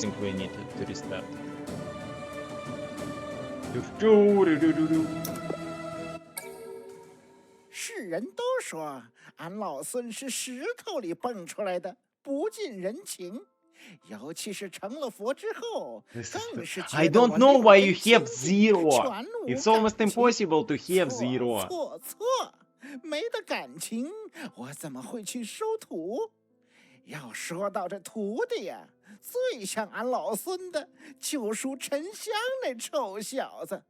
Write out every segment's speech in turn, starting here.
think we need to restart. 世人都说俺老孙是石头里蹦出来的，不近人情。尤其是成了佛之后，更是 I don't know why you have zero. It's almost impossible to have zero. 错，没得感情，我怎么会去收徒？要说到这徒弟呀，最像俺老孙的，就属沉香那臭小子，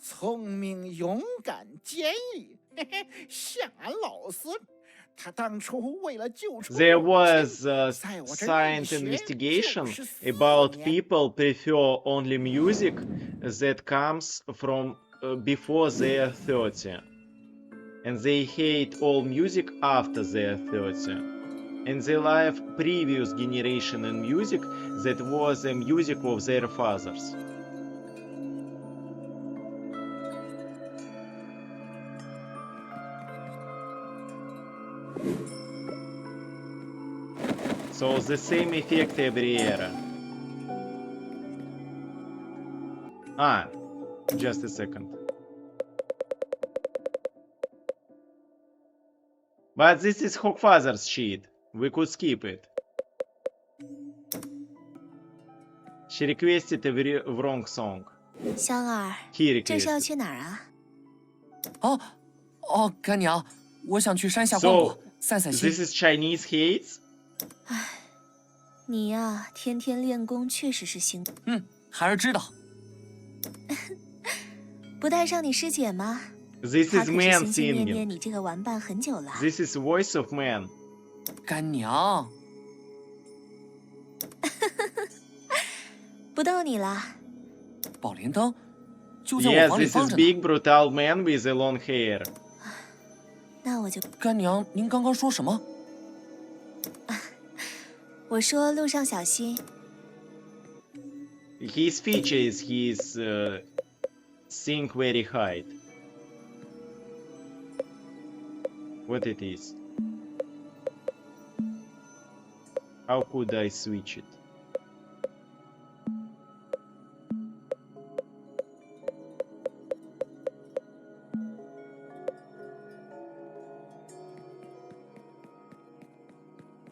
聪明、勇敢、坚毅，嘿嘿，像俺老孙。他当初为了救出 There was a science investigation about people prefer only music that comes from before they're 30. And they hate all music after they're 30. And they love previous generation in music that was the music of their fathers. So the same effect every era. Ah, just a second. But this is Hawkfather's sheet. We could skip it. She requested a wrong song. 香儿， He 这是要 requested. 去哪儿啊？干娘，我想去山下逛逛， So 散散心。 this is Chinese hates? 你呀，天天练功确实是辛苦。孩儿知道。不带上你师姐吗？ This 她 is 可是 man 心心念念 singing. 你这个玩伴很久了。 This is voice of man. 干娘，不逗你了。宝莲灯就在 Yes, 我房里 this 放 is 着呢。 big brutal man with a long hair. 那我就干娘，您刚刚说什么？我说路上小心。 His feature is his think very high. What it is? How could I switch it?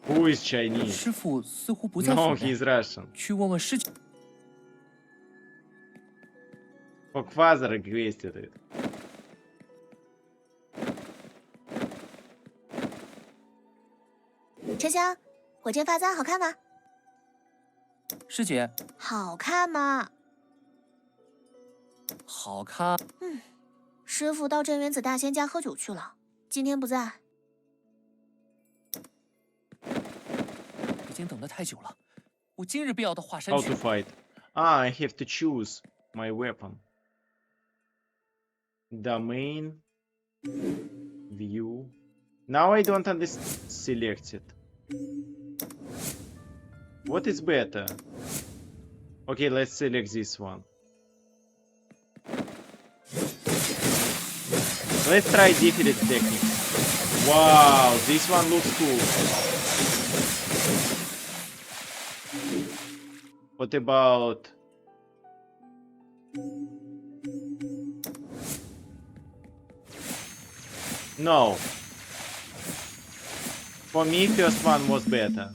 Who is Chinese? 师傅似乎不在 No, 府内， he's Russian. 去问问师姐。 Hawkfather requested it. 沉香，我这发簪好看吗？师姐，好看吗？好看。师傅到镇元子大仙家喝酒去了，今天不在。已经等得太久了，我今日必要到华山 How 去 to。fight? Ah, I have to choose my weapon. Domain. View. Now I don't understand. Select it. What is better? Okay, let's select this one. Let's try different techniques. Wow, this one looks cool. What about... No. For me, first one was better.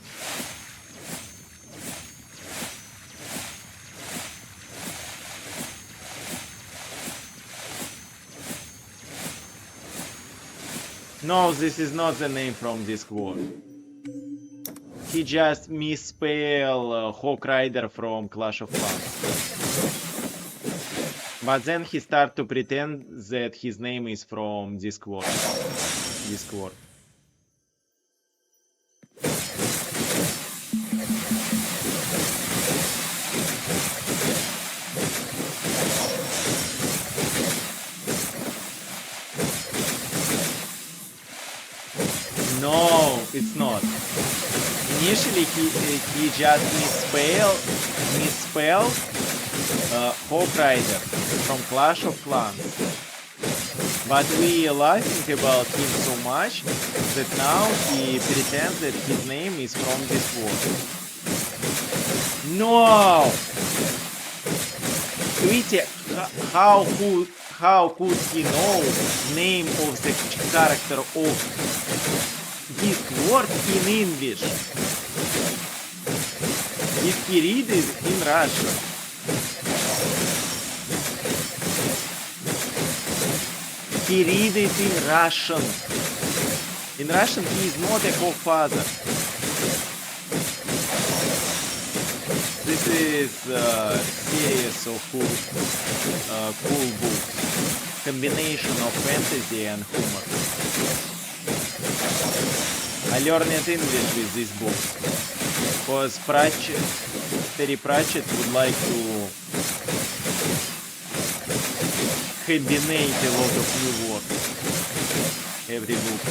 No, this is not the name from this quote. He just misspelled Hawk Rider from Clash of Clans. But then he started to pretend that his name is from Discord. Discord. No, it's not. Initially, he just misspelled Hawk Rider from Clash of Clans. But we laughing about him so much that now he pretends that his name is from this world. No! Tweety, how could he know name of the character of this word in English? Did he read it in Russian? He read it in Russian. In Russian, he is not a co-father. This is a series of cool books. Combination of fantasy and humor. I learned English with this book. Because Terry Pratchett would like to combinate a lot of new words. Every book.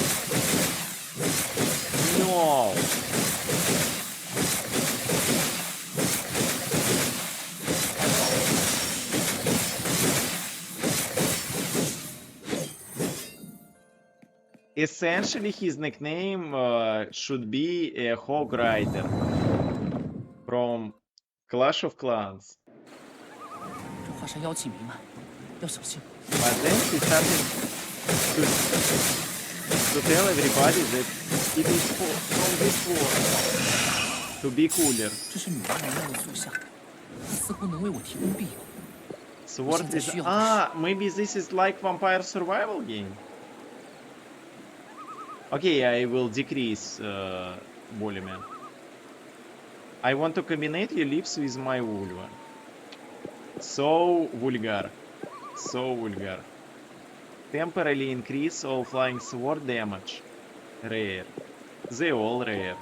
No! Essentially, his nickname should be a Hog Rider from Clash of Clans. 这华山妖气弥漫，要小心。 But then he started to tell everybody that it is from this world to be cooler. 这是女娲娘娘的塑像，她似乎能为我提供庇佑。 Sword is maybe this is like vampire survival game. Okay, I will decrease volume. I want to combine your lips with my vulva. So vulgar. So vulgar. Temporarily increase all flying sword damage. Rare. They all rare.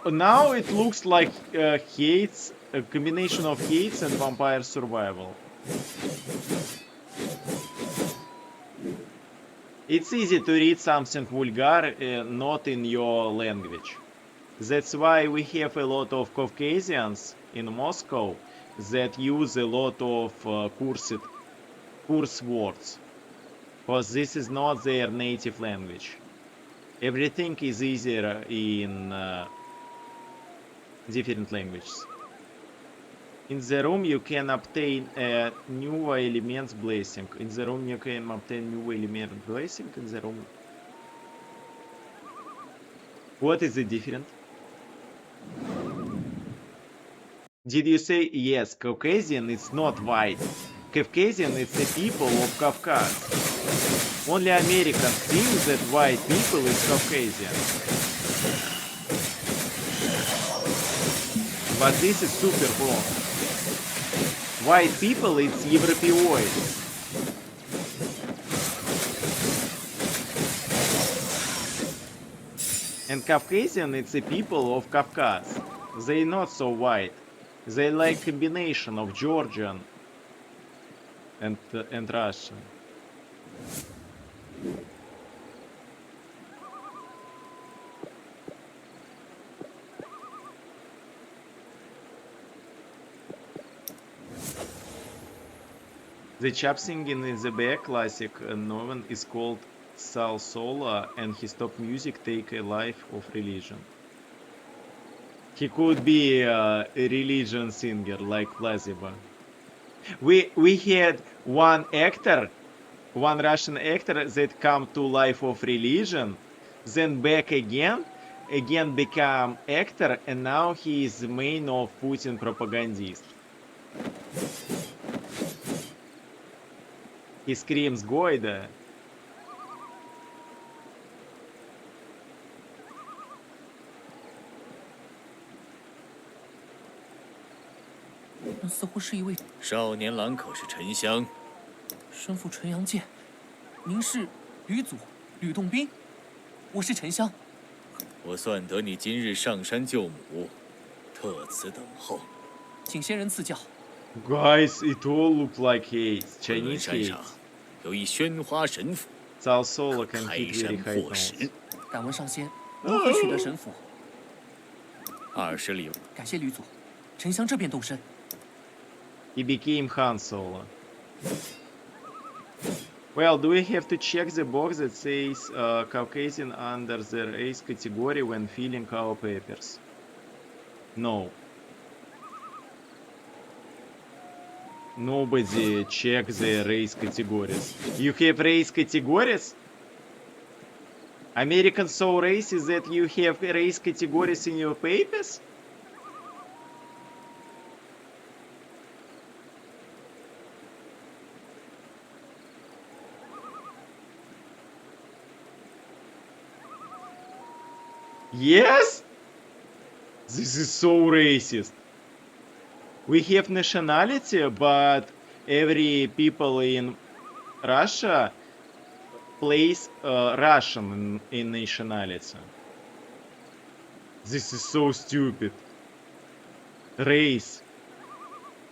Now it looks like Hates, a combination of Hates and vampire survival. It's easy to read something vulgar not in your language. That's why we have a lot of Caucasians in Moscow that use a lot of curse words, because this is not their native language. Everything is easier in different languages. In the room you can obtain a new element blessing. In the room you can obtain new element blessing. In the room. What is the difference? Did you say yes? Caucasian is not white. Caucasian is the people of Caucasus. Only Americans think that white people is Caucasian. But this is super wrong. White people it's Europeoid. And Caucasian it's the people of Caucasus. They not so white. They like combination of Georgian and Russian. The chap singing in the back classic novel is called Salsola, and he stopped music take a life of religion. He could be a religion singer like Plaziba. We had one Russian actor that come to life of religion, then back again become actor, and now he is the main of Putin propagandist. He screams Goida.少年郎可是沉香？身负纯阳剑，您是吕祖吕洞宾，我是沉香。我算得你今日上山救母，特此等候。请仙人赐教。 Guys, it all look like hates. 昆仑 Chinese 山上 hates. 有一宣花神斧， Salsola can 开 hit 山 very high 破 notes. 石。敢问上仙如何取得神斧？ 20里。感谢吕祖，沉香这便动身。 He became Han Solo. Well, do we have to check the box that says Caucasian under the race category when filling our papers? No. Nobody check the race categories. You have race categories? Americans so racist that you have race categories in your papers? Yes? This is so racist. We have nationality, but every people in Russia plays Russian in nationality. This is so stupid. Race.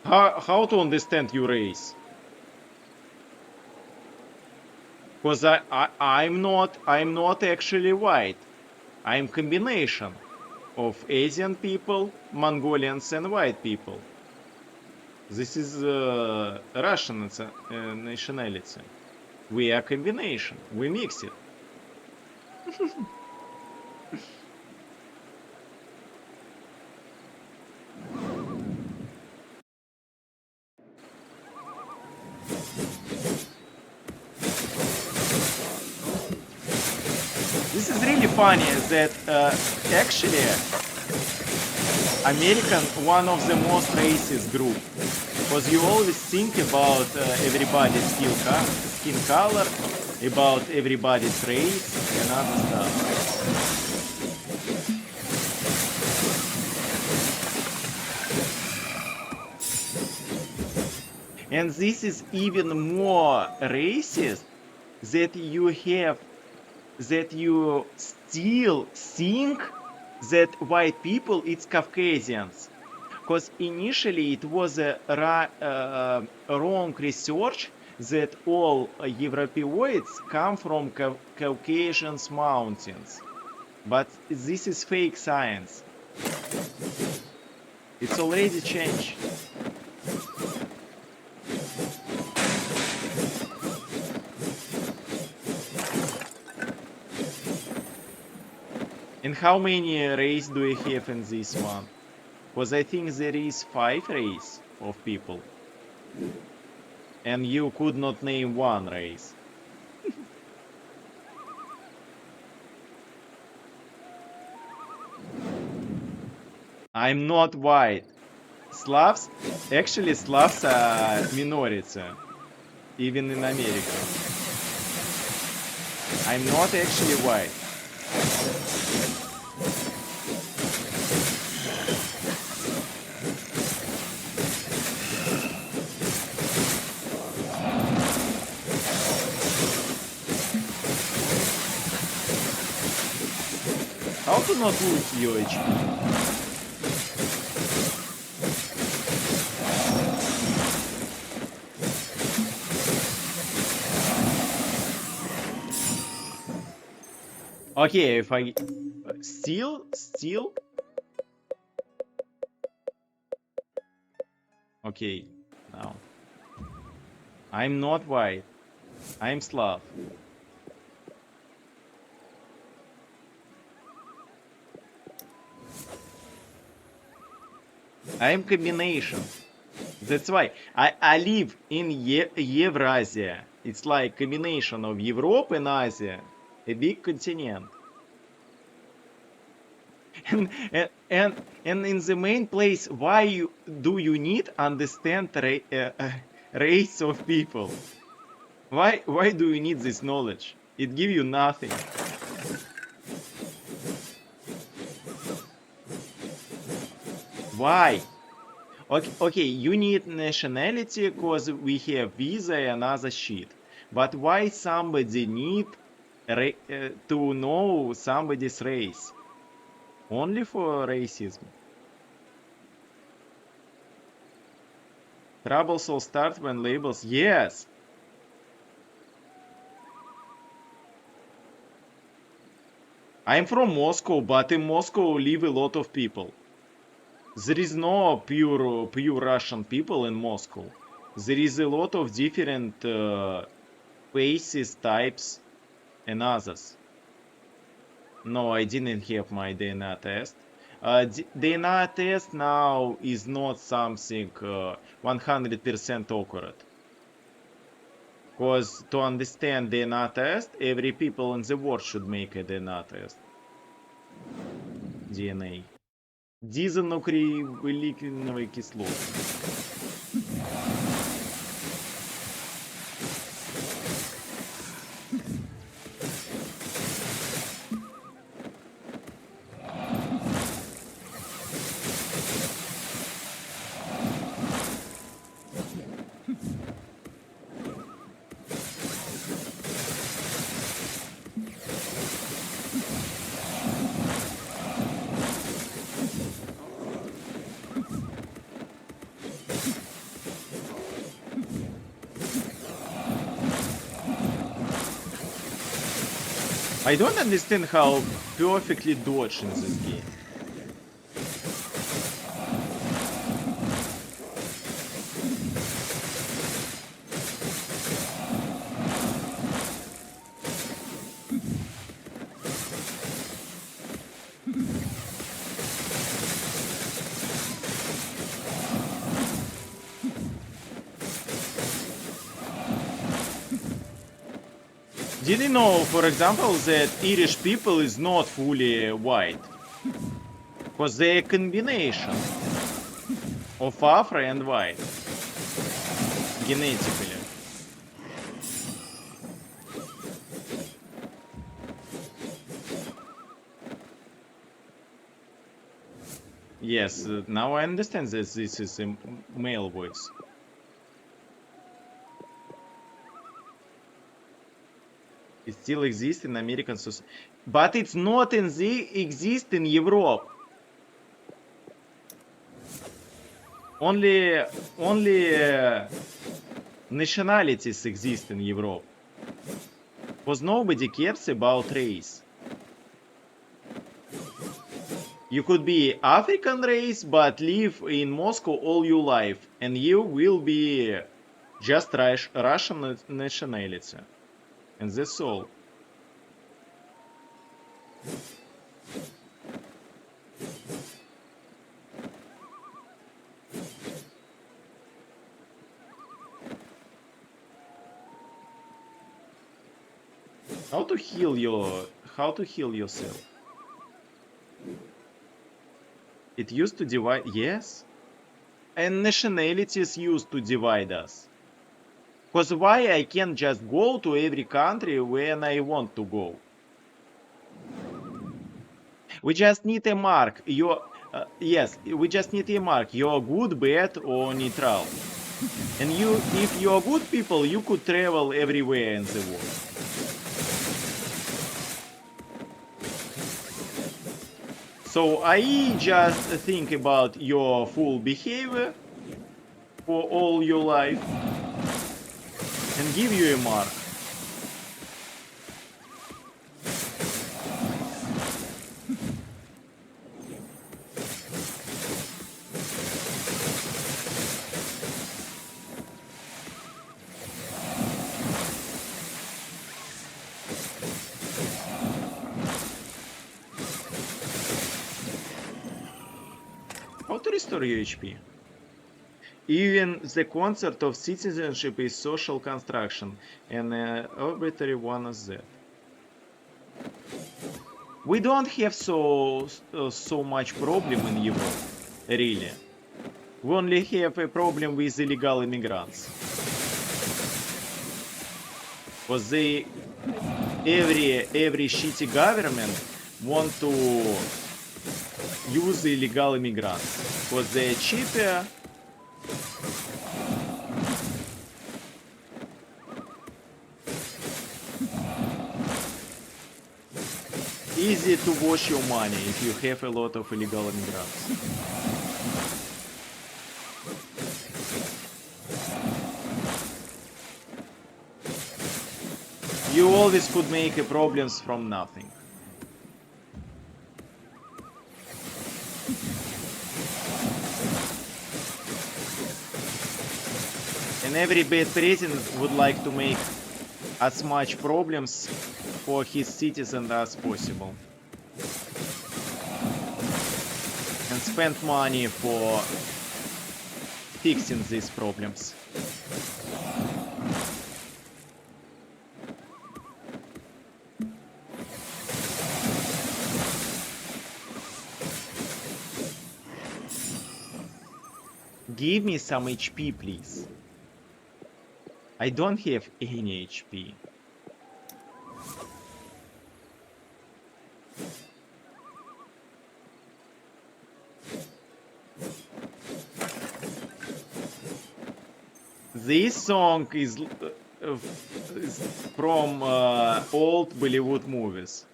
How to understand your race? Because I'm not actually white. I'm combination of Asian people, Mongolians, and white people. This is Russian nationality. We are combination. We mix it. This is really funny that actually American one of the most racist group, because you always think about everybody's skin color, about everybody's race and other stuff. And this is even more racist that you still think that white people it's Caucasians, because initially it was a wrong research that all Europeoids come from Caucasian mountains, but this is fake science. It's already changed. And how many race do we have in this one? Because I think there is 5 race of people. And you could not name one race. I'm not white. Slavs? Actually, Slavs are minority. Even in America. I'm not actually white. How to not lose your HP? Okay, if I steal. Okay, now I'm not white. I'm Slav. I'm combination. That's why I live in Eurasia. It's like combination of Europe and Asia, a big continent. And in the main place, why do you need understand race of people? Why do you need this knowledge? It give you nothing. Why? Okay, you need nationality because we have visa and other shit. But why somebody need to know somebody's race? Only for racism. Troubles all start when labels. Yes. I'm from Moscow, but in Moscow live a lot of people. There is no pure Russian people in Moscow. There is a lot of different faces, types, and others. No, I didn't have my DNA test. DNA test now is not something 100% accurate. Because to understand DNA test, every people in the world should make a DNA test. DNA. Дезонуклеиновой кислоты. I don't understand how perfectly dodge in this game. Did you know, for example, that Irish people is not fully white? Because they're a combination of Afro and white. Genetically. Yes, now I understand that this is a male voice. It still exists in American society, but it's not exist in Europe. Only nationalities exist in Europe. Because nobody cares about race. You could be African race, but live in Moscow all your life, and you will be just Russian nationality. And that's all. How to heal yourself? It used to divide, yes. And nationalities used to divide us. Because why I can't just go to every country when I want to go? We just need a mark. Yes, we just need a mark. You're good, bad, or neutral. And if you're good people, you could travel everywhere in the world. So I just think about your full behavior for all your life and give you a mark. How to restore your HP? Even the concept of citizenship is social construction, and arbitrary one is that. We don't have so much problem in Europe, really. We only have a problem with illegal immigrants. Because every shitty government want to use illegal immigrants because they're cheaper. Easy to wash your money if you have a lot of illegal immigrants. You always could make problems from nothing. And every bad president would like to make as much problems for his citizens as possible. And spend money for fixing these problems. Give me some HP, please. I don't have any HP. This song is from old Bollywood movies.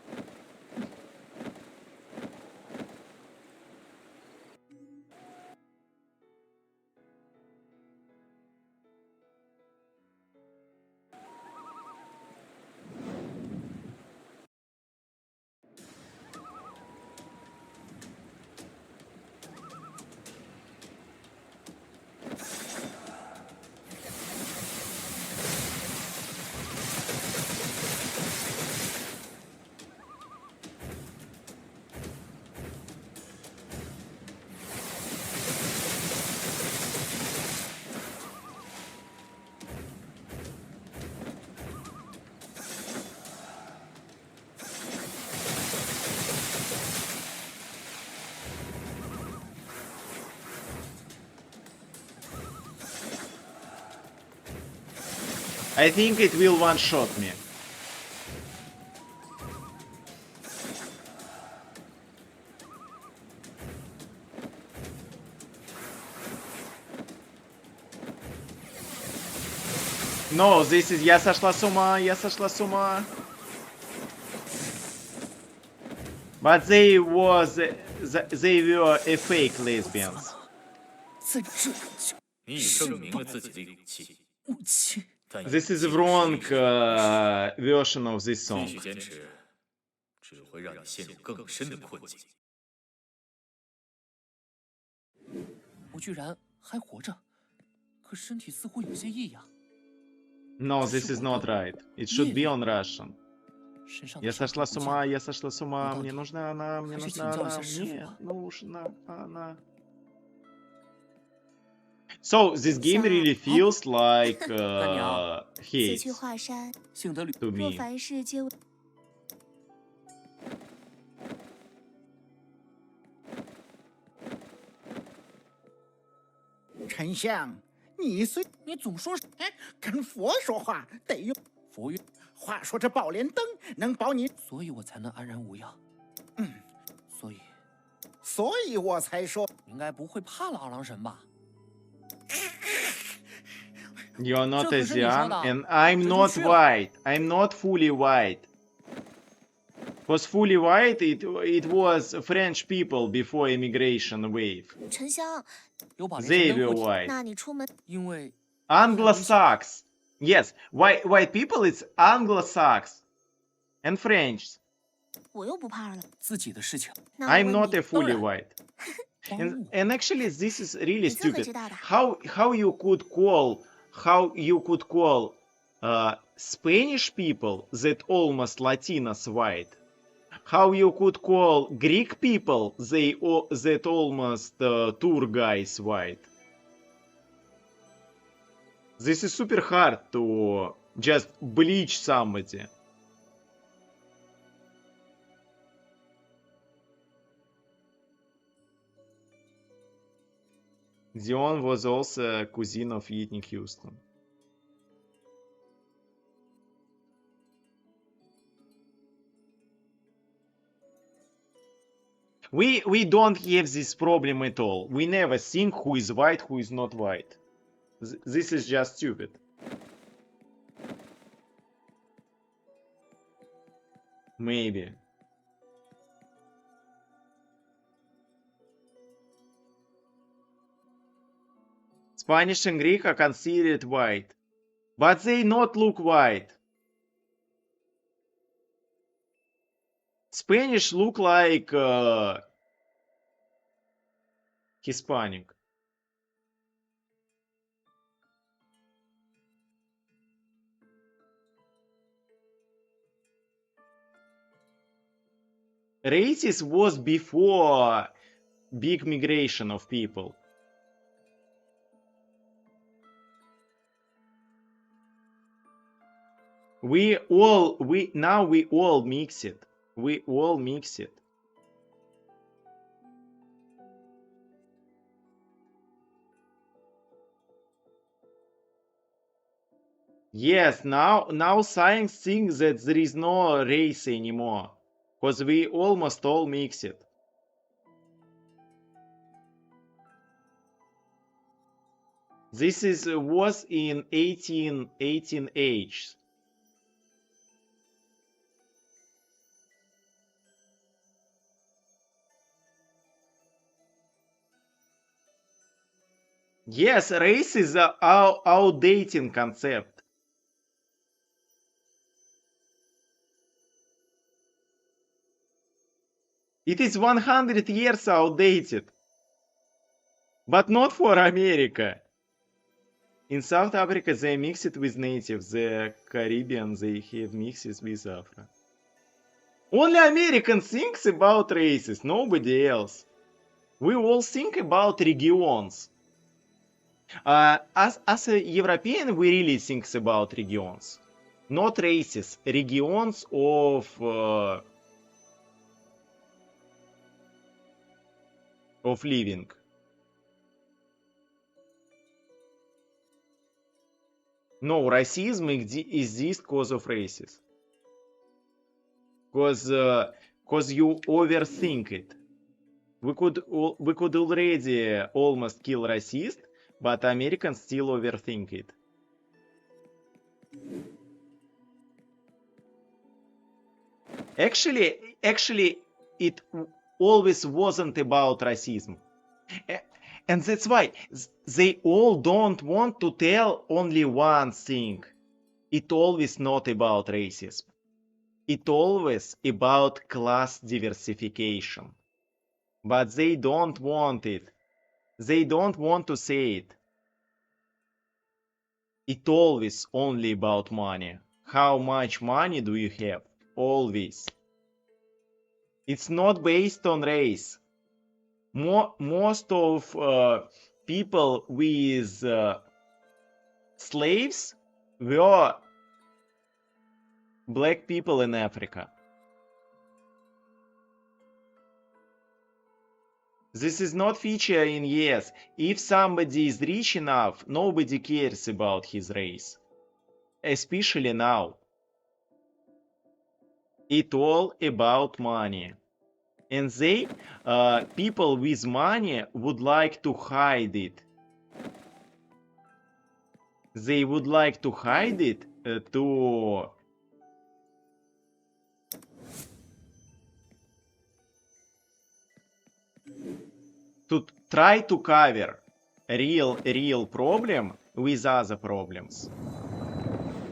I think it will one-shot me. No, this is я сошла с ума, я сошла с ума. But they were a fake lesbians. 在这里就你已证明了自己的勇气，武器。但有 This is 些 a wrong 事 version of this 继 song. 续坚持，只会让你陷入更深的困境。我居然还活着，可身体似乎有些异样。 No, this is not right. It should be on Russian. 身上的 Я 伤 сошла 不 с 见 ума, 了 я сошла с ума, Ну, мне да. нужна она, мне Хочу нужна请教一 она, 下师傅 мне 吧。 нужна она. So this game 像 really feels like 大娘 此 hate 去华山， 幸得旅 to 若 me. 凡事皆为。丞相，你虽你总说跟佛说话得用。佛曰，话说这宝莲灯能保你，所以我才能安然无恙。所以所以我才说你应该不会怕了二郎神吧？ You're not 这可是你说 Asian 的， and I'm 这就 not 去了。 white. I'm not fully white. Was fully white, it was French people before immigration wave. 沉香，有宝莲 They 神灯 were 护体， white. 那你出门 因为 Anglo-Sax. Yes, white people it's Anglo-Sax and French. 我又不怕了。自己的事情。那 I'm 我问 not 你 a fully 当然。 white. 帮 And 我 and actually this is really 你自己 stupid. 知道的。 How you could call Spanish people that almost Latinos white? How you could call Greek people that almost tour guys white? This is super hard to just bleach somebody. Dion was also a cousin of Whitney Houston. We don't have this problem at all. We never think who is white, who is not white. This is just stupid. Maybe. Spanish and Greek are considered white, but they not look white. Spanish look like Hispanic. Races was before big migration of people. We all mix it. We all mix it. Yes, now science thinks that there is no race anymore, because we almost all mix it. This was in 1880s. Yes, race is a outdated concept. It is 100 years outdated. But not for America. In South Africa, they mix it with natives. The Caribbean, they have mixes with Afro. Only Americans think about races, nobody else. We all think about regions. As a European, we really think about regions. Not races, regions of living. No, racism exists because of races. Because you overthink it. We could already almost kill racist, but Americans still overthink it. Actually, it always wasn't about racism. And that's why they all don't want to tell only one thing. It's always not about racism. It's always about class diversification. But they don't want it. They don't want to say it. It's always only about money. How much money do you have? Always. It's not based on race. Most of people with slaves were black people in Africa. This is not feature in yes. If somebody is rich enough, nobody cares about his race. Especially now. It's all about money. And they, people with money, would like to hide it. They would like to hide it to try to cover real problem with other problems.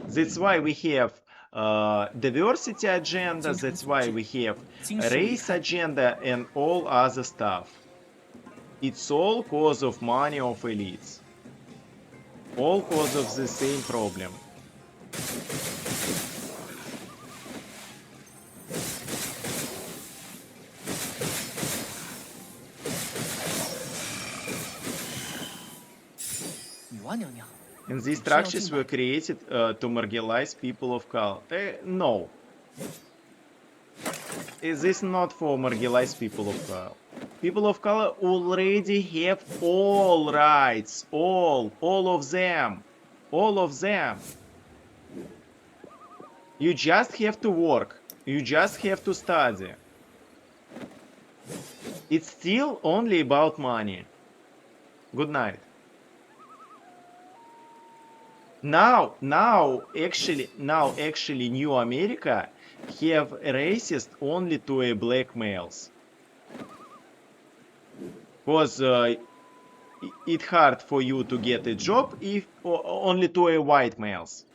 That's why we have diversity agenda, that's why we have race agenda and all other stuff. It's all cause of money of elites. All cause of the same problem. And these structures were created to marginalize people of color. No. This is not for marginalized people of color. People of color already have all rights. All of them. All of them. You just have to work. You just have to study. It's still only about money. Good night. Now actually New America have racist only to black males. Because it's hard for you to get a job if only to a white males.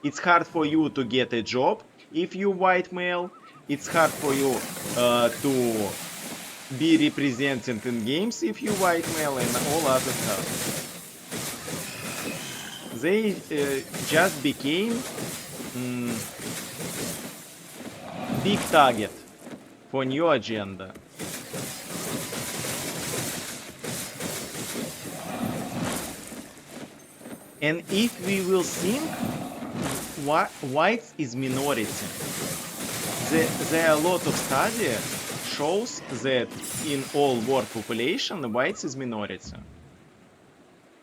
It's hard for you to get a job if you white male. It's hard for you to be represented in games if you white male and all other stuff. They just became big target for new agenda. And if we will think, whites is minority. There are a lot of study shows that in all world population, whites is minority.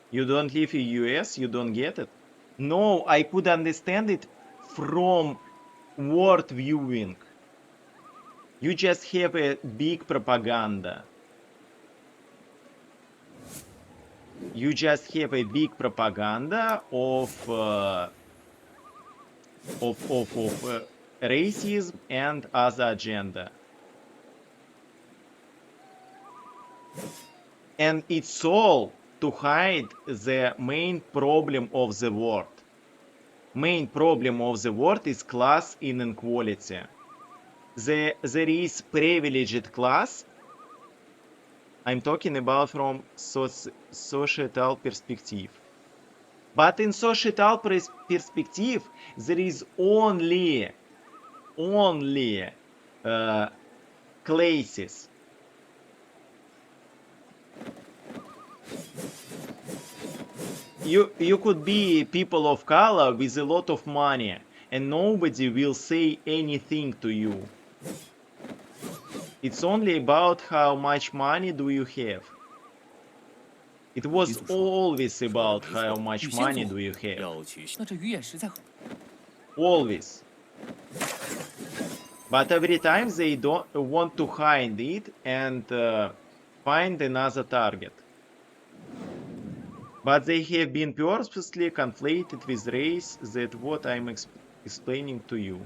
You don't live in US, you don't get it? No, I could understand it from world viewing. You just have a big propaganda. You just have a big propaganda of racism and other agenda. And it's all to hide the main problem of the world. Main problem of the world is class inequality. There is privileged class. I'm talking about from societal perspective. But in societal perspective, there is only classes. You could be people of color with a lot of money and nobody will say anything to you. It's only about how much money do you have. It was always about how much money do you have. 要取 那这鱼眼实在很 Always. But every time they don't want to hide it and find another target. But they have been purposely conflated with race, that what I'm explaining to you.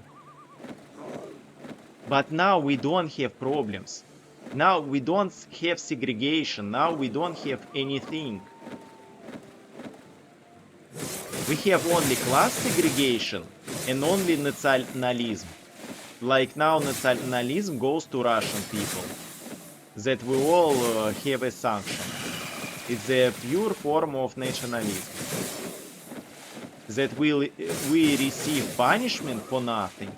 But now we don't have problems. Now we don't have segregation. Now we don't have anything. We have only class segregation and only nationalism. Like now nationalism goes to Russian people. That we all have a sanction. It's a pure form of nationalism. That we receive punishment for nothing.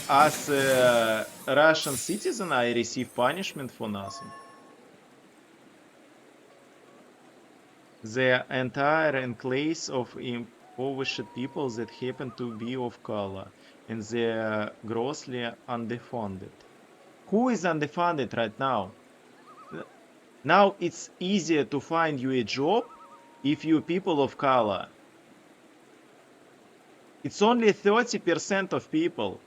As a Russian citizen, I receive punishment for nothing. The entire enclave of impoverished people that happen to be of color, and they are grossly underfunded. Who is underfunded right now? Now it's easier to find you a job if you're people of color. It's only 30% of people,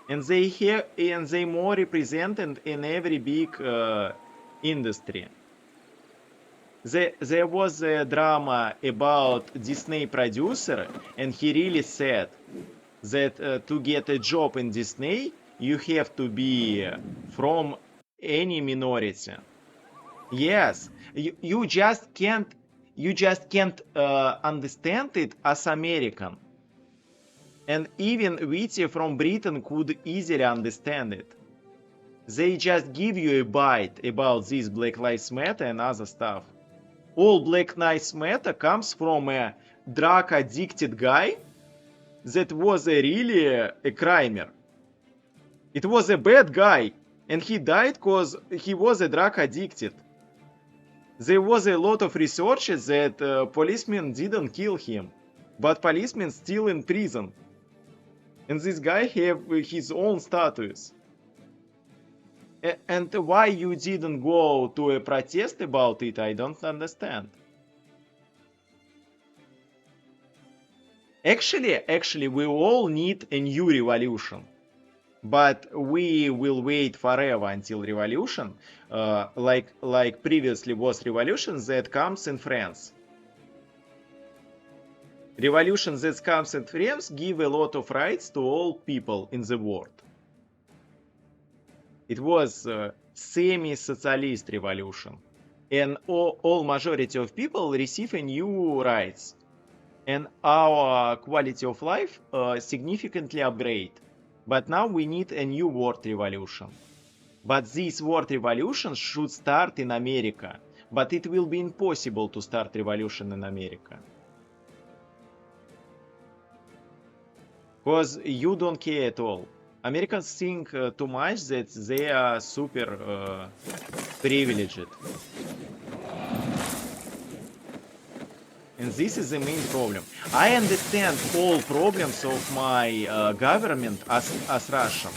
and they more represented in every big industry. There was a drama about Disney producer, and he really said that to get a job in Disney, you have to be from any minority. Yes, you just can't understand it as American. And even Witty from Britain could easily understand it. They just give you a bite about this Black Lives Matter and other stuff. All Black Lives Matter comes from a drug-addicted guy that was really a crimer. It was a bad guy, and he died because he was a drug-addicted. There was a lot of research that policemen didn't kill him, but policemen still in prison. And this guy have his own status. And why you didn't go to a protest about it, I don't understand. Actually, we all need a new revolution. But we will wait forever until revolution, like previously was revolution that comes in France. Revolution that comes in France give a lot of rights to all people in the world. It was semi-socialist revolution, and all majority of people receive a new rights, and our quality of life significantly upgrade. But now we need a new world revolution. But this world revolution should start in America. But it will be impossible to start revolution in America. Because you don't care at all. Americans think too much that they are super privileged. And this is the main problem. I understand all problems of my government as Russian.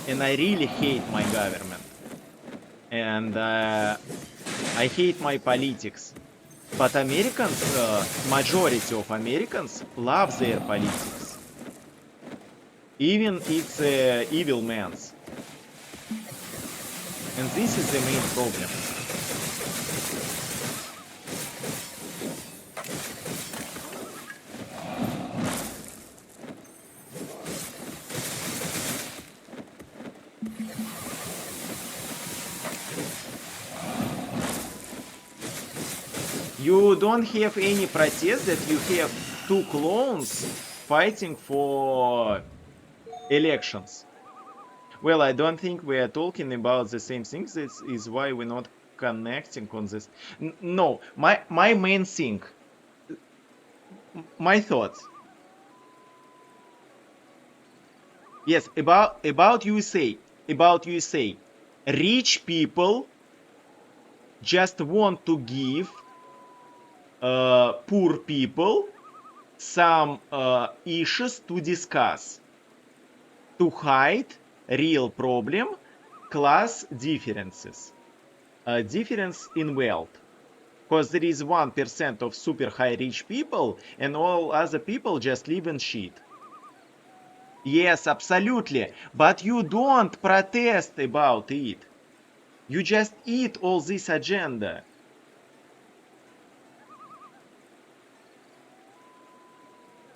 And I really hate my government. And I hate my politics. But Americans, majority of Americans love their politics. Even it's evil men's. And this is the main problem. You don't have any protest that you have two clones fighting for elections. Well, I don't think we are talking about the same things. This is why we're not connecting on this. No, my main thing, my thoughts. Yes, about USA. About USA. Rich people just want to give poor people some issues to discuss, to hide real problem, class differences, difference in wealth. Because there is 1% of super high rich people and all other people just live in shit. Yes, absolutely. But you don't protest about it. You just eat all this agenda.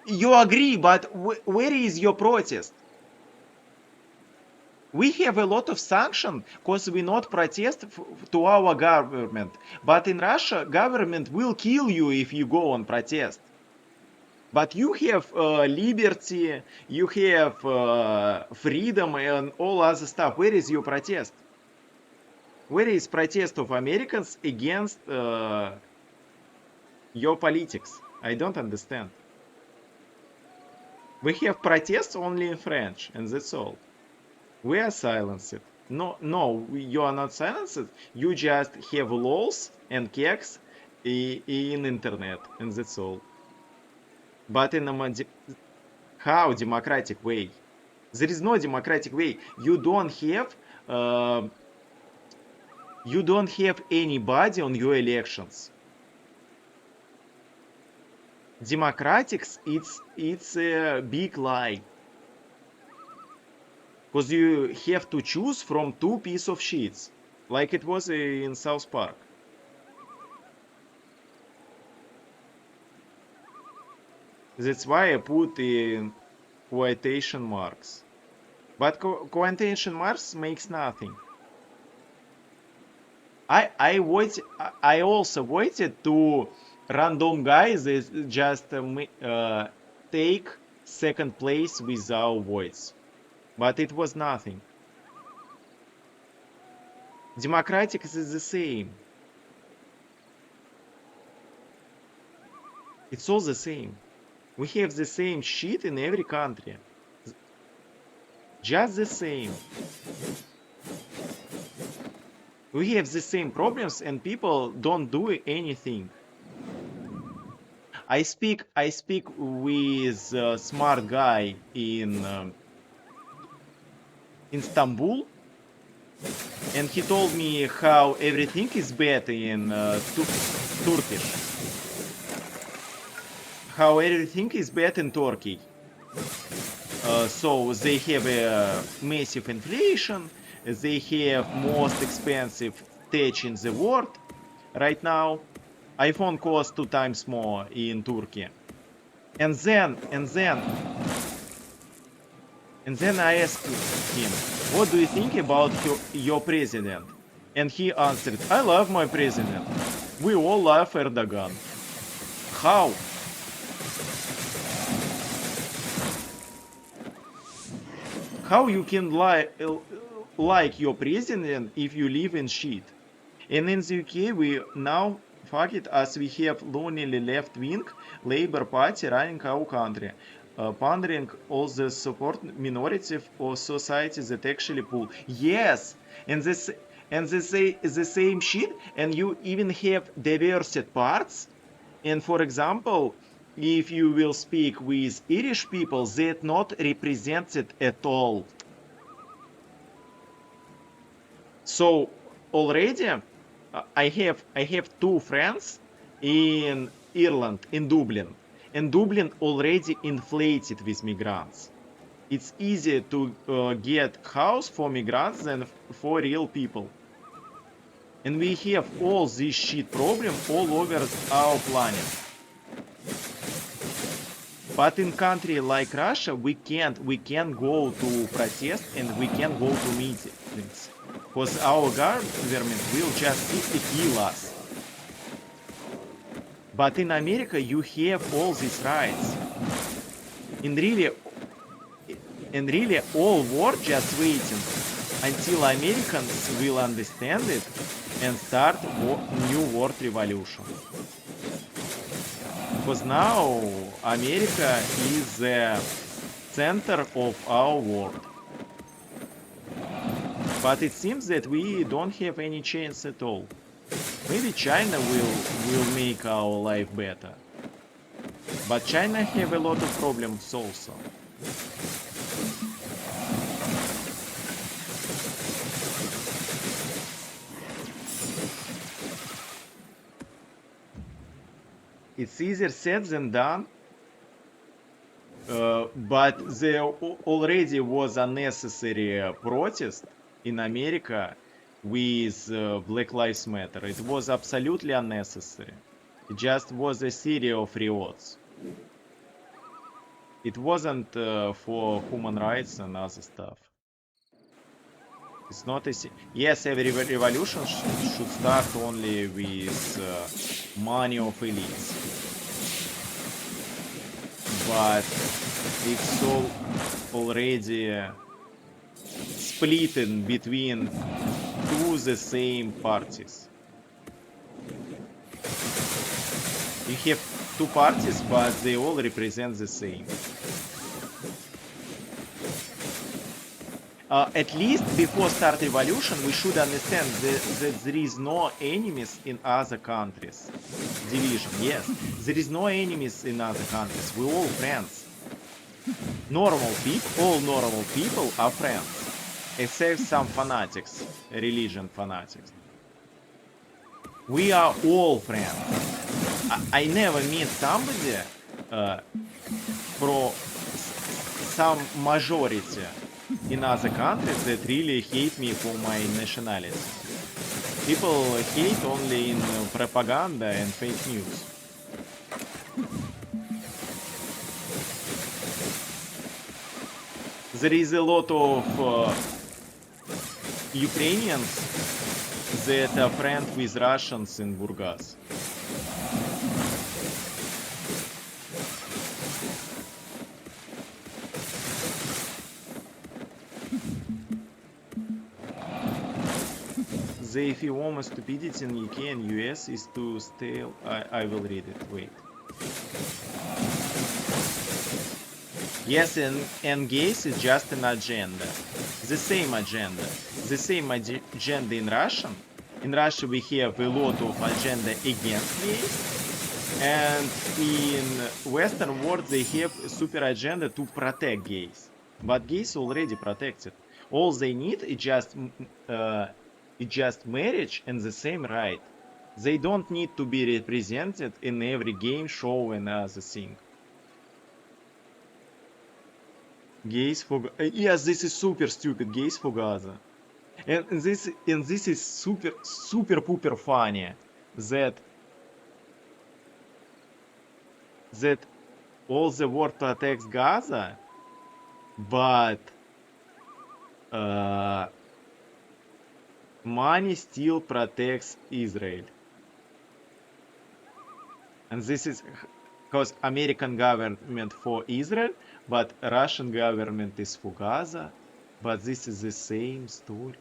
You agree, but where is your protest? We have a lot of sanction because we not protest to our government. But in Russia, government will kill you if you go on protest. But you have liberty, you have freedom and all other stuff. Where is your protest? Where is protest of Americans against your politics? I don't understand. We have protests only in French, and that's all. We are silenced. No, you are not silenced. You just have laws and keks in internet, and that's all. But in a how democratic way? There is no democratic way. You don't have anybody on your elections. Democratics, it's a big lie. Because you have to choose from two pieces of sheets, like it was in South Park. That's why I put in quotation marks. But quotation marks makes nothing. I also waited to random guys that just take second place without votes. But it was nothing. Democratic is the same. It's all the same. We have the same shit in every country. Just the same. We have the same problems and people don't do anything. I speak with a smart guy in Istanbul, and he told me how everything is better in Turkish. How everything is better in Turkey. So they have a massive inflation. They have most expensive tech in the world right now. iPhone costs 2 times more in Turkey. And then I asked him, what do you think about your president? And he answered, I love my president. We all love Erdogan. How? How you can like your president if you live in shit? And in the UK, we now fuck it as we have lonely left-wing Labour Party running our country, pandering all the support minority of society that actually pull. Yes, and this and they say the same shit, and you even have diverse parts. And for example, if you will speak with Irish people, that not represented at all. So already I have two friends in Ireland, in Dublin, and Dublin already inflated with migrants. It's easier to get house for migrants than for real people. And we have all this shit problem all over our planet. But in country like Russia, we can't go to protest and we can't go to meetings. Because our government will just simply kill us. But in America, you have all these rights. And really, all world just waiting until Americans will understand it and start new world revolution. Because now America is the center of our world. But it seems that we don't have any chance at all. Maybe China will make our life better. But China have a lot of problems also. It's easier said than done. But there already was unnecessary protest in America with Black Lives Matter. It was absolutely unnecessary. It just was a series of riots. It wasn't for human rights and other stuff. It's not a... Yes, every revolution should start only with money of elites. But it's all already split in between two the same parties. You have two parties, but they all represent the same. At least before start revolution, we should understand that there is no enemies in other countries. Division, yes. There is no enemies in other countries. We're all friends. All normal people are friends. Except some fanatics, religion fanatics. We are all friends. I never meet somebody from some majority in other countries that really hate me for my nationality. People hate only in propaganda and fake news. There is a lot of Ukrainians that are friends with Russians in Burgas. The FEOM stupidity in UK and US is to stale. I will read it. Wait. Yes, and gays is just an agenda. The same agenda. The same agenda in Russia. In Russia we have a lot of agenda against gays. And in Western world they have a super agenda to protect gays. But gays already protected. All they need is just marriage and the same right. They don't need to be represented in every game show and other thing. Gays for yes, this is super stupid. Gays for Gaza, and this is super pooper funny that all the world protects Gaza, but money still protects Israel. And this is because American government for Israel, but Russian government is for Gaza. But this is the same story.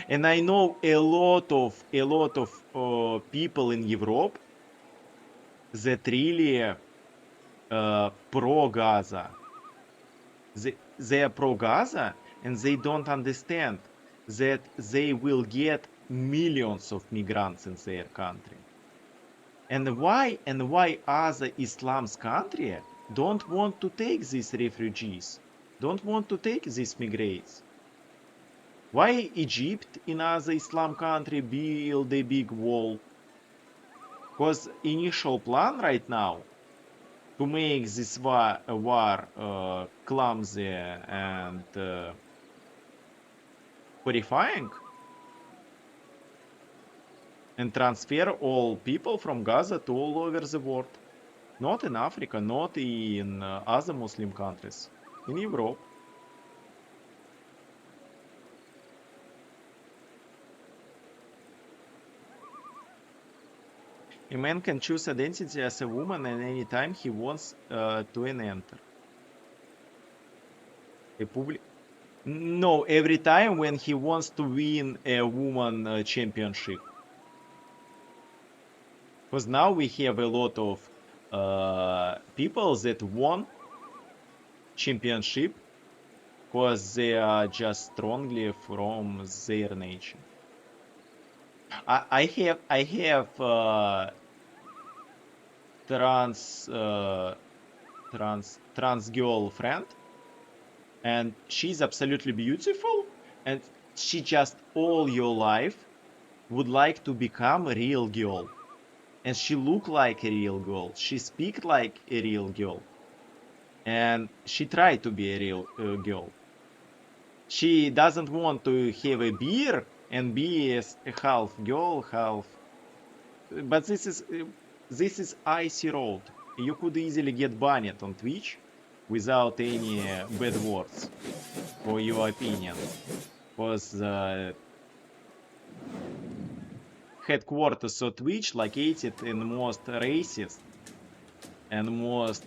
And I know a lot of people in Europe that really pro Gaza. They are pro Gaza, and they don't understand that they will get millions of migrants in their country. And why other Islam's country don't want to take these refugees, don't want to take these migrants? Why Egypt in other Islam country build a big wall? Because initial plan right now to make this war clumsy and horrifying, and transfer all people from Gaza to all over the world. Not in Africa, not in other Muslim countries, in Europe. A man can choose identity as a woman at any time he wants to enter. No, every time when he wants to win a woman championship. Because now we have a lot of people that won championship because they are just strongly from their nature. I have trans girl friend, and she's absolutely beautiful, and she just all your life would like to become a real girl, and she look like a real girl, she speak like a real girl, and she tried to be a real girl. She doesn't want to have a beard and be a half girl, half. But this is icy road. You could easily get banned on Twitch without any bad words for your opinion, because headquarters of Twitch located in the most racist and most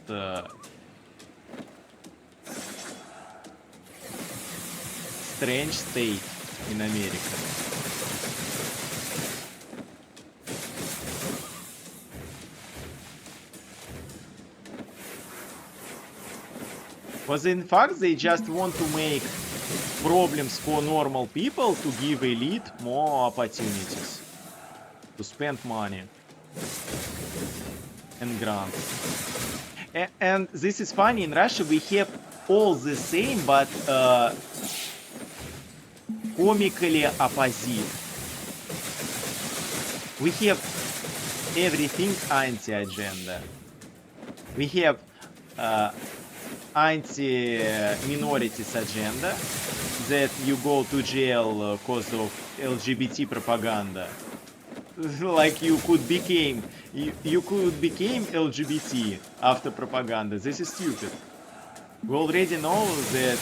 strange state in America. Because in fact they just want to make problems for normal people to give elite more opportunities to spend money and grants. And this is funny, in Russia we have all the same, but comically opposite. We have everything anti-agenda. We have anti-minorities agenda, that you go to jail because of LGBT propaganda. Like you could become LGBT after propaganda. This is stupid. We already know that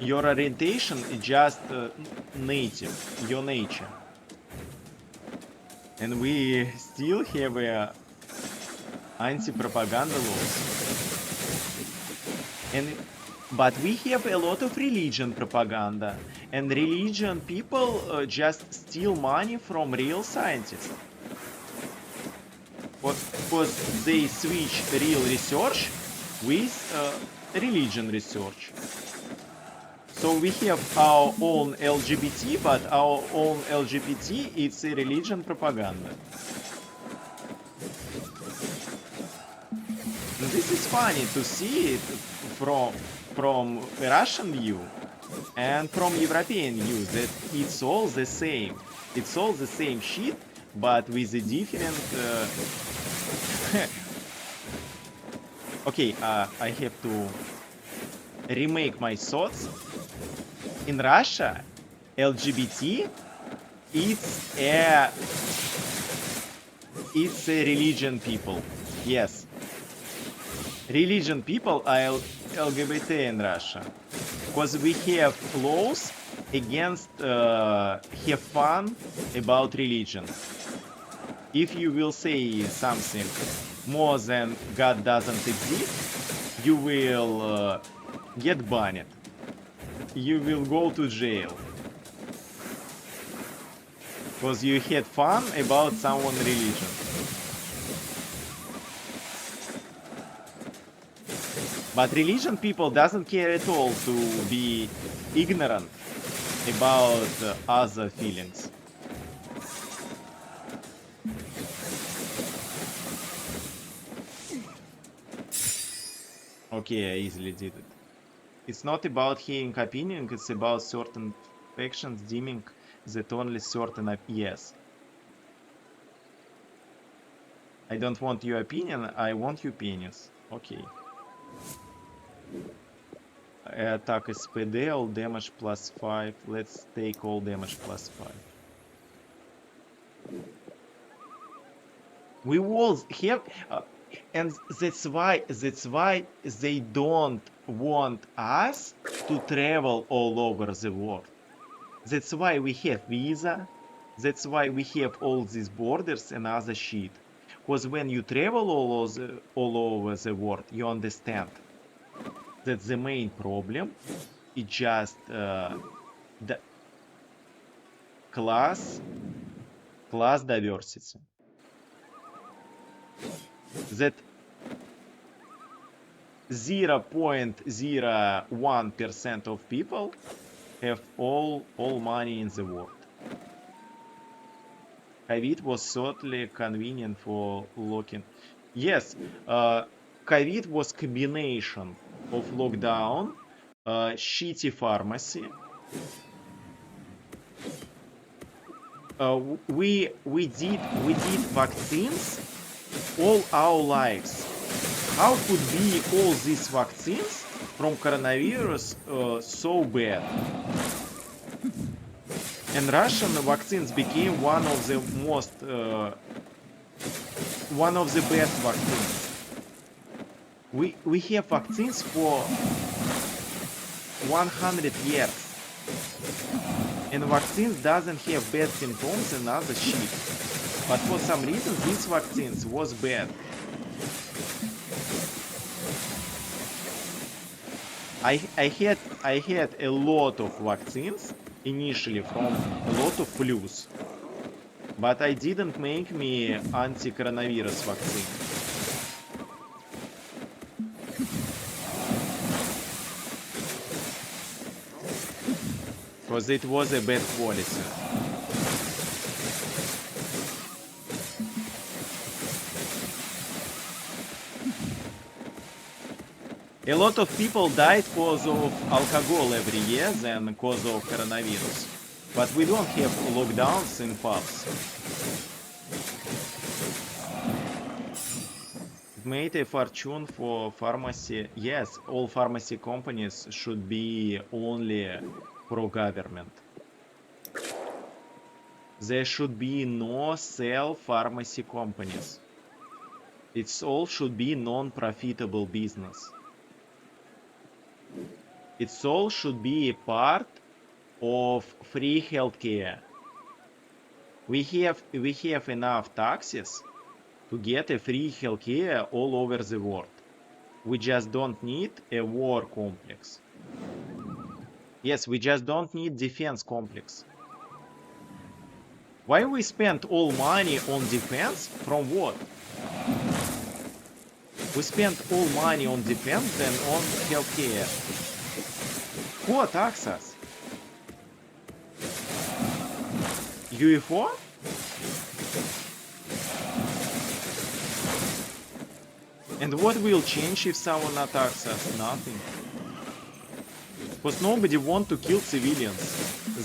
your orientation is just native, your nature. And we still have anti-propaganda laws. But we have a lot of religion propaganda, and religion people just steal money from real scientists. Because they switch real research with religion research. So we have our own LGBT, but our own LGBT it's a religion propaganda. And this is funny to see it from a Russian view and from European view, that it's all the same. It's all the same shit, but with a different... Okay, I have to remake my thoughts. In Russia, LGBT it's a religion people. Yes. Religion people are LGBT in Russia. Because we have laws against have fun about religion. If you will say something more than God doesn't exist, you will get banned. you will go to jail. Because you had fun about someone's religion. But religion people doesn't care at all to be ignorant about other feelings. Okay, I easily did it. It's not about hearing opinion, it's about certain factions deeming that only certain yes. I don't want your opinion, I want your penis. Okay. Attack SPD, all damage plus 5. Let's take all damage plus 5. We all have... and that's why they don't want us to travel all over the world. That's why we have visa. That's why we have all these borders and other shit. Because when you travel all over the world, you understand that the main problem is just the class diversity. That 0.01% of people have all money in the world. COVID was certainly convenient for locking. Yes, COVID was combination of lockdown, shitty pharmacy. We did vaccines all our lives. How could be all these vaccines from coronavirus so bad? And Russian vaccines became one of the best vaccines. We have vaccines for 100 years. And vaccines doesn't have bad symptoms and other shit. But for some reason these vaccines was bad. I had a lot of vaccines initially from a lot of flus. But I didn't make me anti-coronavirus vaccine. Because it was a bad quality. A lot of people died because of alcohol every year than because of coronavirus. But we don't have lockdowns in pubs. It made a fortune for pharmacy. Yes, all pharmacy companies should be only pro-government. There should be no sell pharmacy companies. It's all should be non-profitable business. It's all should be a part of free healthcare. We have enough taxes to get a free healthcare all over the world. We just don't need a war complex. Yes, we just don't need defense complex. Why we spend all money on defense? From what? We spend all money on defense than on healthcare. Who attacks us? UFO? And what will change if someone attacks us? Nothing. Because nobody want to kill civilians.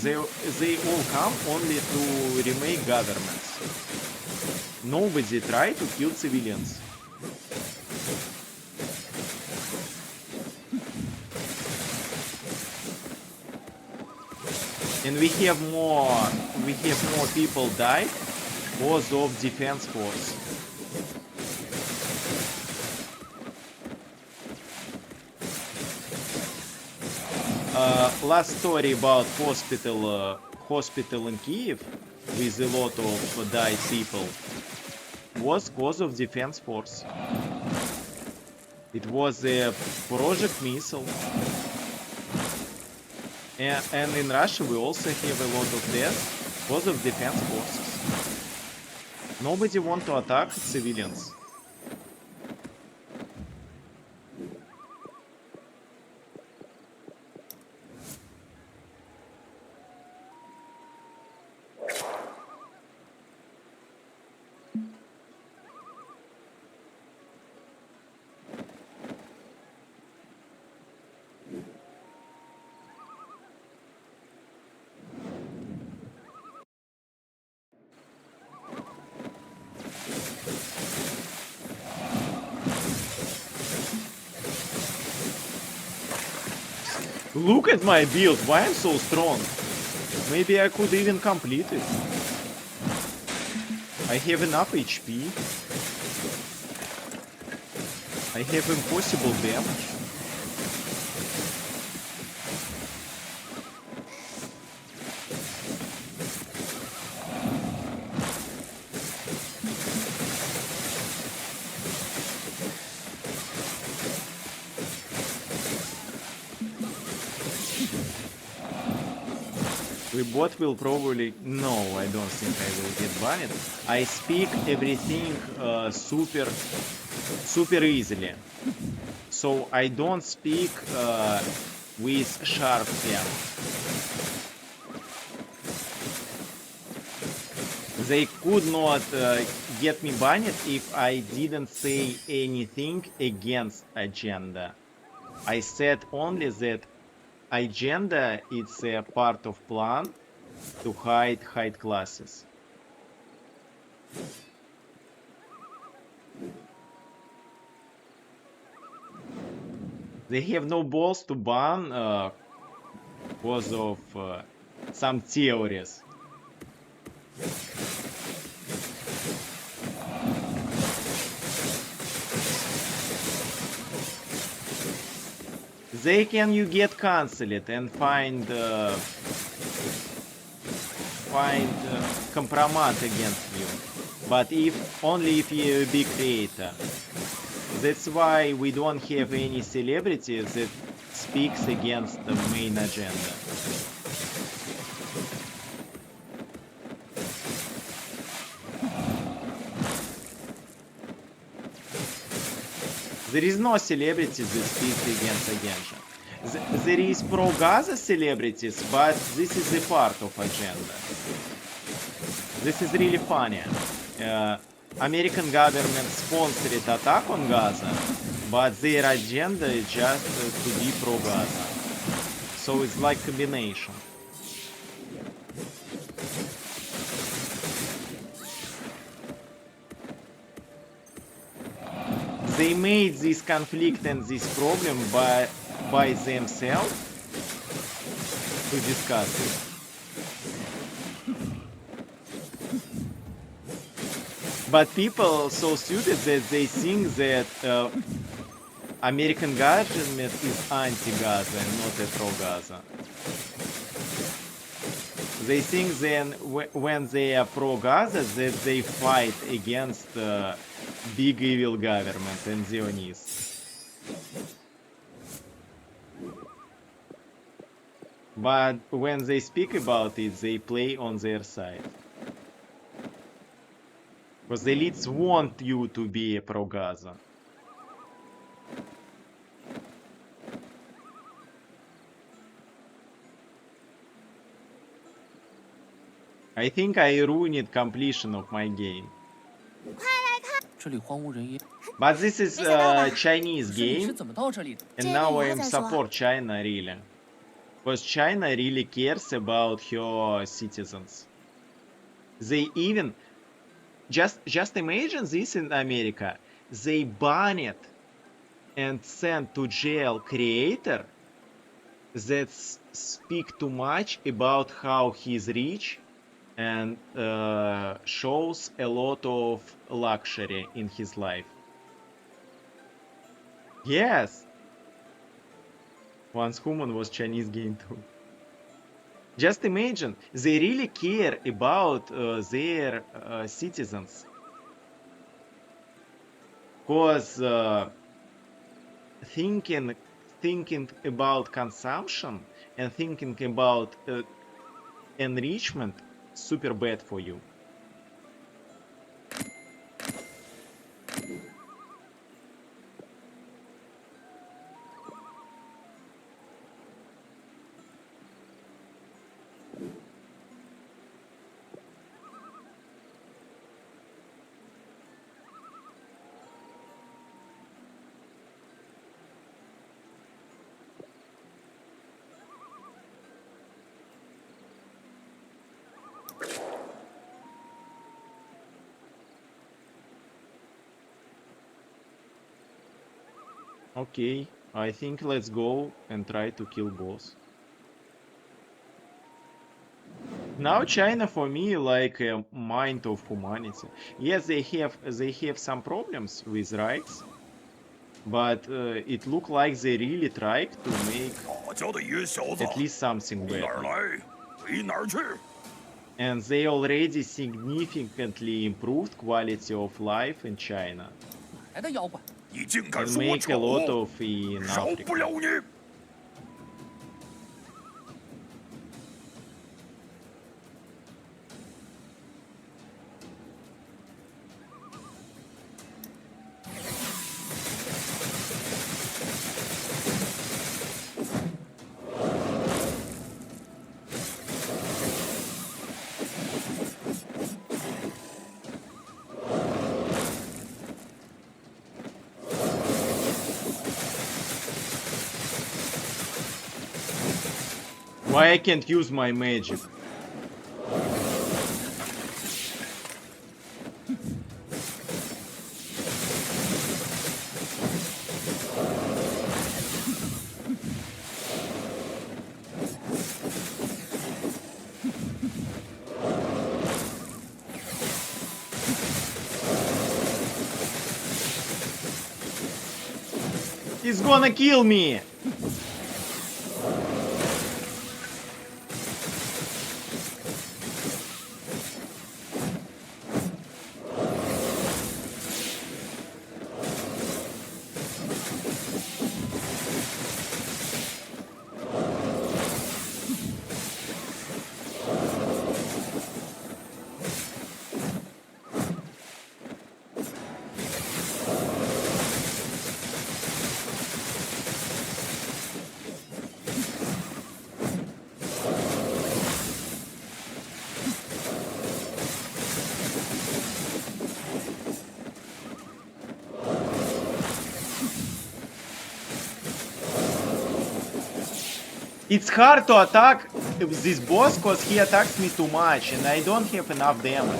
They all come only to remake governments. Nobody try to kill civilians. And we have more people died because of defense force. Last story about hospital in Kiev with a lot of died people was cause of defense force. It was a project missile. And in Russia we also have a lot of deaths because of defense forces. Nobody want to attack civilians. Look at my build, why I'm so strong? Maybe I could even complete it. I have enough HP. I have impossible damage. We both will probably... No, I don't think I will get banned. I speak everything super easily. So I don't speak with sharp pen. They could not get me banned if I didn't say anything against agenda. I said only that agenda is a part of plan to hide classes. They have no balls to ban because of some theories. They can you get cancelled and find compromise against you, but only if you're a big creator. That's why we don't have any celebrity that speaks against the main agenda. There is no celebrity that speaks against agenda. There is pro-Gaza celebrities, but this is a part of agenda. This is really funny. American government sponsored attack on Gaza, but their agenda is just to be pro-Gaza. So it's like combination. They made this conflict and this problem by themselves to discuss it. But people so stupid that they think that American government is anti-Gaza and not a pro-Gaza. They think then when they are pro-Gaza that they fight against big evil government and Zionists. But when they speak about it, they play on their side. Because the elites want you to be a pro-Gaza. I think I ruined completion of my game. But this is a Chinese game, and now I am support China really. Because China really cares about her citizens. They even... Just imagine this in America. They banned and sent to jail creator that speak too much about how he's rich and shows a lot of luxury in his life. Yes! Once Human was Chinese game too. Just imagine, they really care about their citizens. Because thinking about consumption and thinking about enrichment super bad for you. Okay, I think let's go and try to kill boss. Now China for me like a mind of humanity. Yes, they have some problems with rights, but it look like they really tried to make 打架的野小子， at least something 哪儿 better. 来回哪儿去。 And they already significantly improved quality of life in China 来的妖怪，你竟敢 and 说我 make a lot 丑， of in 饶不 Africa. 了你！ Why I can't use my magic? He's gonna kill me! It's hard to attack this boss because he attacks me too much and I don't have enough damage.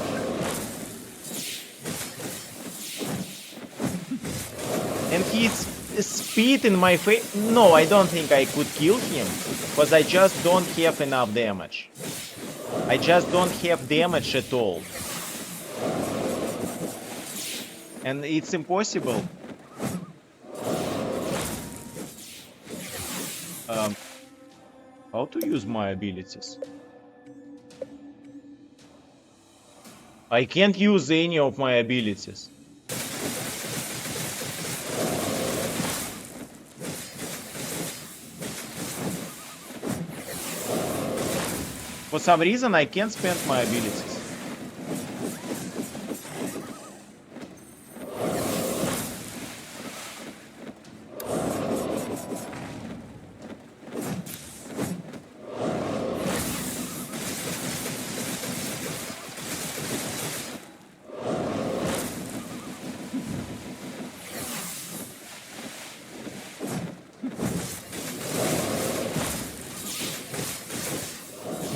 And he's spit in my face. No, I don't think I could kill him because I just don't have enough damage. I just don't have damage at all. And it's impossible. How to use my abilities? I can't use any of my abilities. For some reason I can't spend my abilities.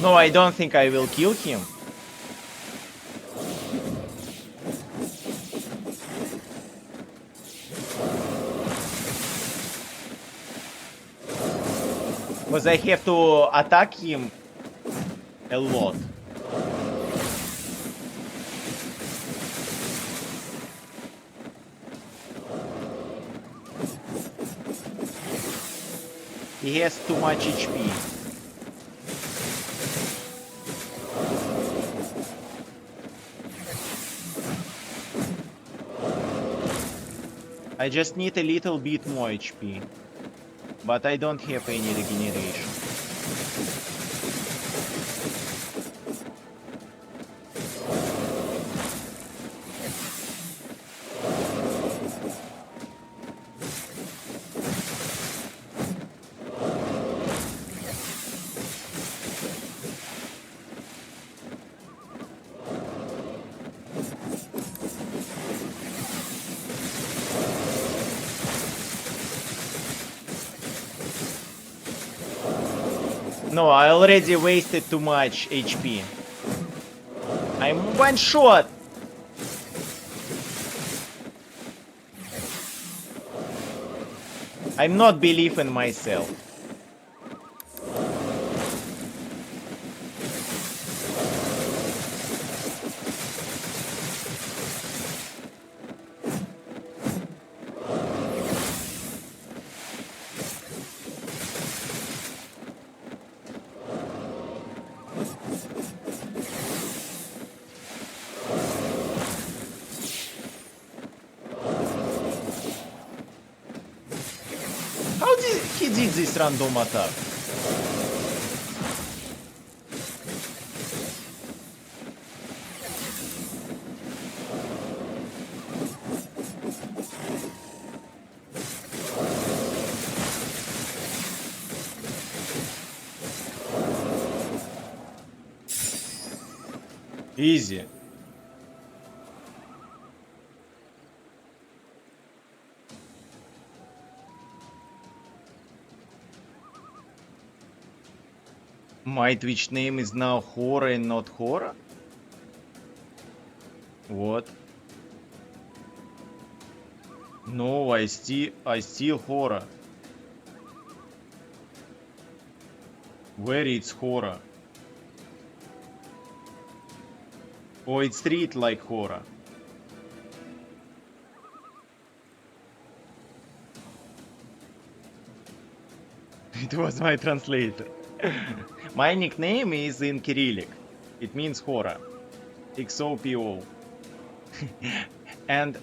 No, I don't think I will kill him. Because I have to attack him a lot. He has too much HP. I just need a little bit more HP. But I don't have any regeneration. No, I already wasted too much HP. I'm one shot. I'm not believe in myself. How did he did this random attack? Easy. My Twitch name is now Horror and not Horror? What? No, I still Horror. Where it's Horror? Oh, it's treated like Horror. It was my translator. My nickname is in Cyrillic. It means horror. XOPO. And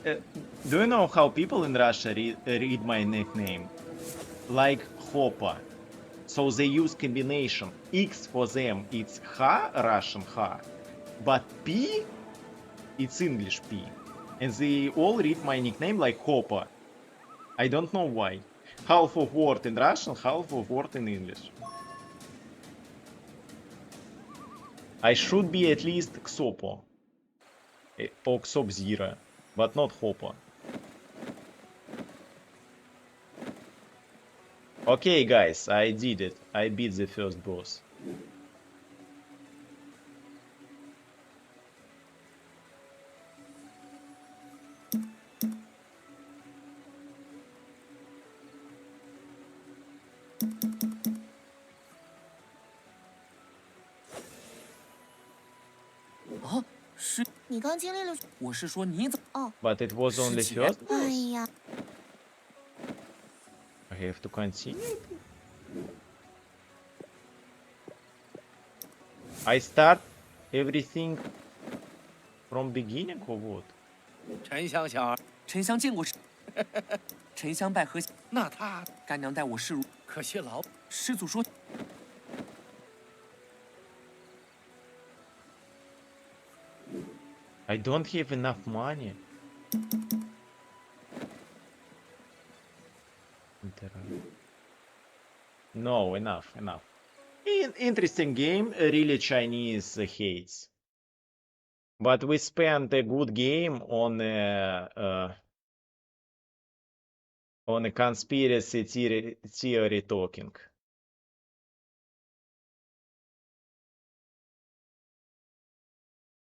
do you know how people in Russia read my nickname? Like Hopa. So they use combination. X for them it's Ha, Russian Ha. But P, it's English P. And they all read my nickname like Hopa. I don't know why. Half of word in Russian, half of word in English. I should be at least Xopo. Or Xop-Zero, but not Hopa. Okay guys, I did it. I beat the first boss.你刚经历了，我是说你怎么 But it was only first 哎 boss? 呀， I have to continue? I start everything from beginning or what? 沉香小儿，沉香见过师，沉香拜何那他干娘待我视如可惜老师祖说， I don't have enough money. No, enough. Interesting game, really Chinese hates. But we spent a good game on a conspiracy theory talking.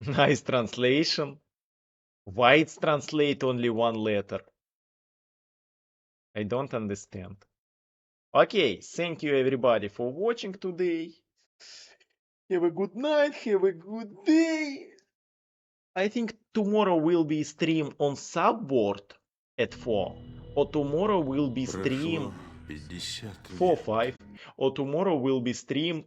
Nice translation. Why it's translate only one letter? I don't understand. Okay, thank you everybody for watching today. Have a good night, have a good day. I think tomorrow will be stream on Subboard at 4. Or tomorrow will be stream 4-5. Or tomorrow will be stream